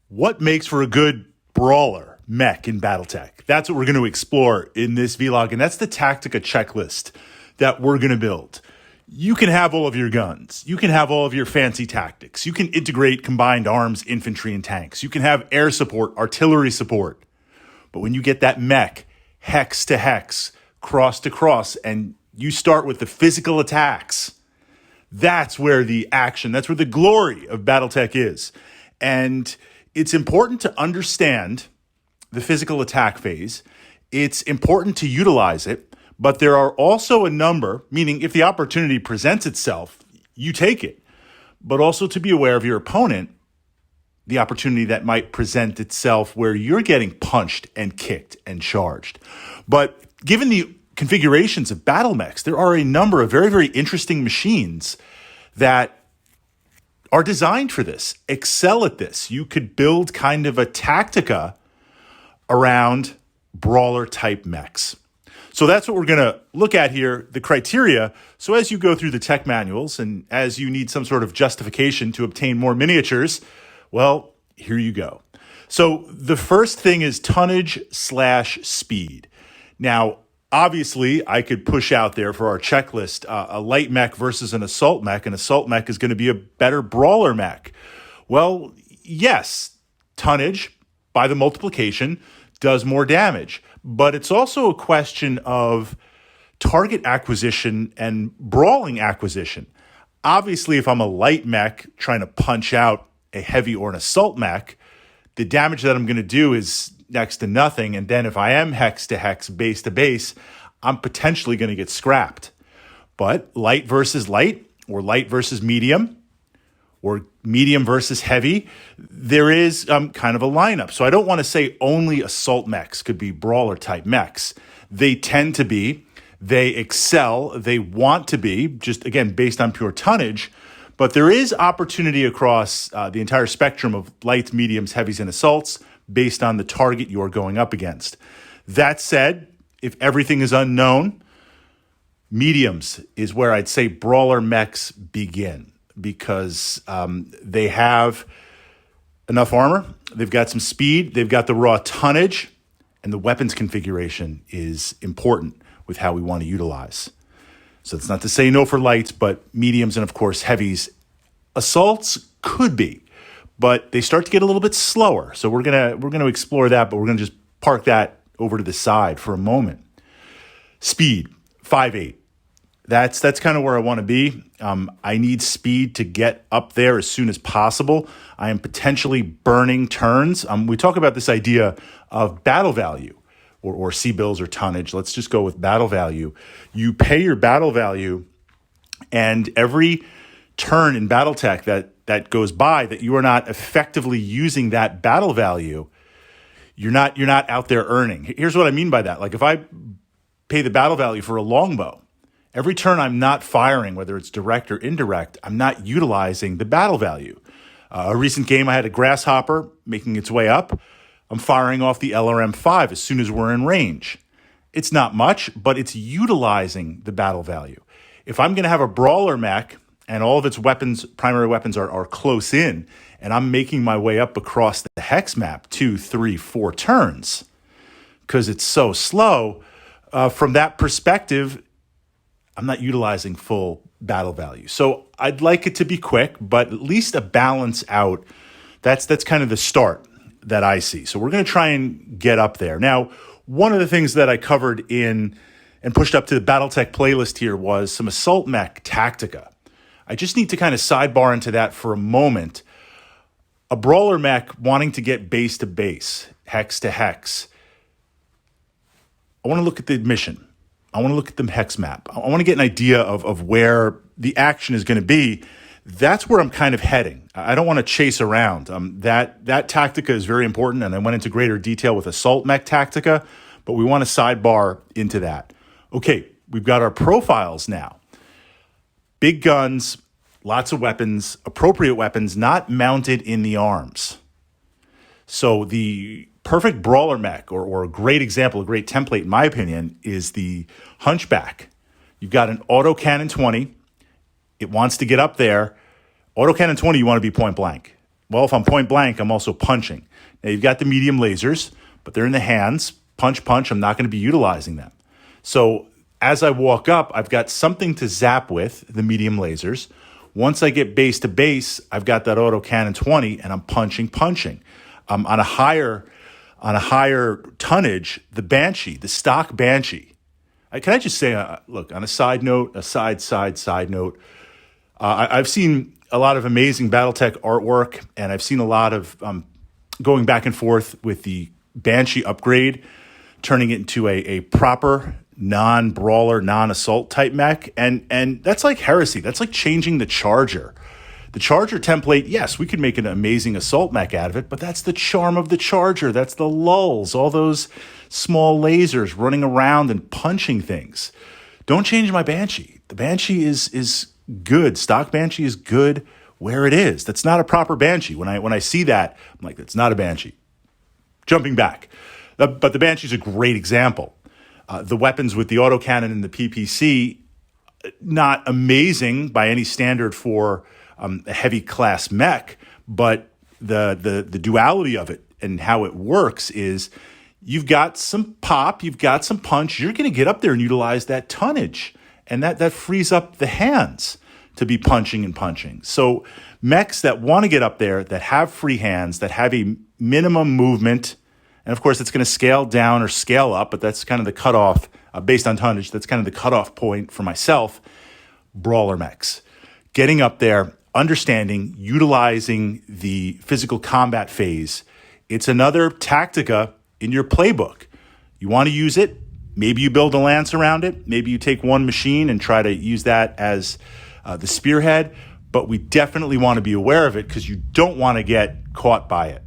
What makes for a good brawler mech in Battletech? That's what we're going to explore in this vlog, and that's the Tactica checklist that we're going to build. You can have all of your guns. You can have all of your fancy tactics. You can integrate combined arms, infantry, and tanks. You can have air support, artillery support. But when you get that mech, hex to hex, cross to cross, and you start with the physical attacks, that's where the action, that's where the glory of Battletech is. And it's important to understand the physical attack phase. It's important to utilize it, but there are also a number, meaning if the opportunity presents itself, you take it, but also to be aware of your opponent, the opportunity that might present itself where you're getting punched and kicked and charged. But given the configurations of battle mechs, there are a number of very, very interesting machines that are designed for this, excel at this. You could build kind of a Tactica around brawler type mechs. So that's what we're going to look at here, the criteria. So as you go through the tech manuals and as you need some sort of justification to obtain more miniatures, well, here you go. So the first thing is tonnage/speed. Now, obviously, I could push out there for our checklist a light mech versus an assault mech. An assault mech is going to be a better brawler mech. Well, yes, tonnage by the multiplication does more damage, but it's also a question of target acquisition and brawling acquisition. Obviously, if I'm a light mech trying to punch out a heavy or an assault mech, the damage that I'm going to do is next to nothing. And then if I am hex to hex, base to base, I'm potentially going to get scrapped. But light versus light, or light versus medium, or medium versus heavy, there is kind of a lineup. So I don't want to say only assault mechs could be brawler type mechs. They tend to be, they excel, they want to be, just again, based on pure tonnage. But there is opportunity across the entire spectrum of lights, mediums, heavies, and assaults based on the target you're going up against. That said, if everything is unknown, mediums is where I'd say brawler mechs begin because they have enough armor, they've got some speed, they've got the raw tonnage, and the weapons configuration is important with how we want to utilize. So it's not to say no for lights, but mediums and, of course, heavies. Assaults could be, but they start to get a little bit slower. So we're gonna explore that, but we're gonna just park that over to the side for a moment. Speed, 5.8. That's kind of where I want to be. I need speed to get up there as soon as possible. I am potentially burning turns. We talk about this idea of battle value or C-bills or tonnage. Let's just go with battle value. You pay your battle value, and every turn in Battletech that goes by that you are not effectively using that battle value, you're not out there earning. Here's what I mean by that. Like if I pay the battle value for a longbow, every turn I'm not firing, whether it's direct or indirect, I'm not utilizing the battle value. A recent game, I had a grasshopper making its way up. I'm firing off the LRM-5 as soon as we're in range. It's not much, but it's utilizing the battle value. If I'm going to have a brawler mech and all of its weapons, primary weapons are close in, and I'm making my way up across the hex map 2, 3, 4 turns because it's so slow, from that perspective, I'm not utilizing full battle value. So I'd like it to be quick, but at least a balance out. That's kind of the start that I see. So we're going to try and get up there. Now, one of the things that I covered in and pushed up to the Battletech playlist here was some assault mech Tactica. I just need to kind of sidebar into that for a moment. A brawler mech wanting to get base to base, hex to hex. I want to look at the mission. I want to look at the hex map. I want to get an idea of where the action is going to be. That's where I'm kind of heading. I don't want to chase around. That Tactica is very important, and I went into greater detail with Assault Mech Tactica, but we want to sidebar into that. Okay, we've got our profiles now. Big guns, lots of weapons, appropriate weapons, not mounted in the arms. So the perfect brawler mech, or a great example, a great template, in my opinion, is the Hunchback. You've got an autocannon 20. It wants to get up there. Autocannon 20, you want to be point blank. Well, if I'm point blank, I'm also punching. Now, you've got the medium lasers, but they're in the hands. Punch, punch, I'm not going to be utilizing them. So as I walk up, I've got something to zap with, the medium lasers. Once I get base to base, I've got that auto cannon 20, and I'm punching. On a higher tonnage, the Banshee, the stock Banshee. Can I just say, look, on a side note, I've seen a lot of amazing Battletech artwork, and I've seen a lot of going back and forth with the Banshee upgrade, turning it into a proper non-brawler, non-assault type mech, and that's like heresy. That's like changing the Charger. The Charger template, yes, we could make an amazing assault mech out of it, but that's the charm of the Charger. That's the lulls, all those small lasers running around and punching things. Don't change my Banshee. The Banshee is good. Stock Banshee is good where it is. That's not a proper Banshee. When I see that, I'm like, that's not a Banshee. Jumping back. But the Banshee is a great example. The weapons with the autocannon and the PPC, not amazing by any standard for a heavy class mech, but the duality of it and how it works is you've got some pop, you've got some punch, you're going to get up there and utilize that tonnage, and that frees up the hands to be punching. So mechs that want to get up there, that have free hands, that have a minimum movement, and of course it's going to scale down or scale up, but that's kind of the cutoff based on tonnage. That's kind of the cutoff point for myself. Brawler mechs. Getting up there, understanding, utilizing the physical combat phase. It's another tactica in your playbook. You want to use it. Maybe you build a lance around it. Maybe you take one machine and try to use that as the spearhead. But we definitely want to be aware of it because you don't want to get caught by it.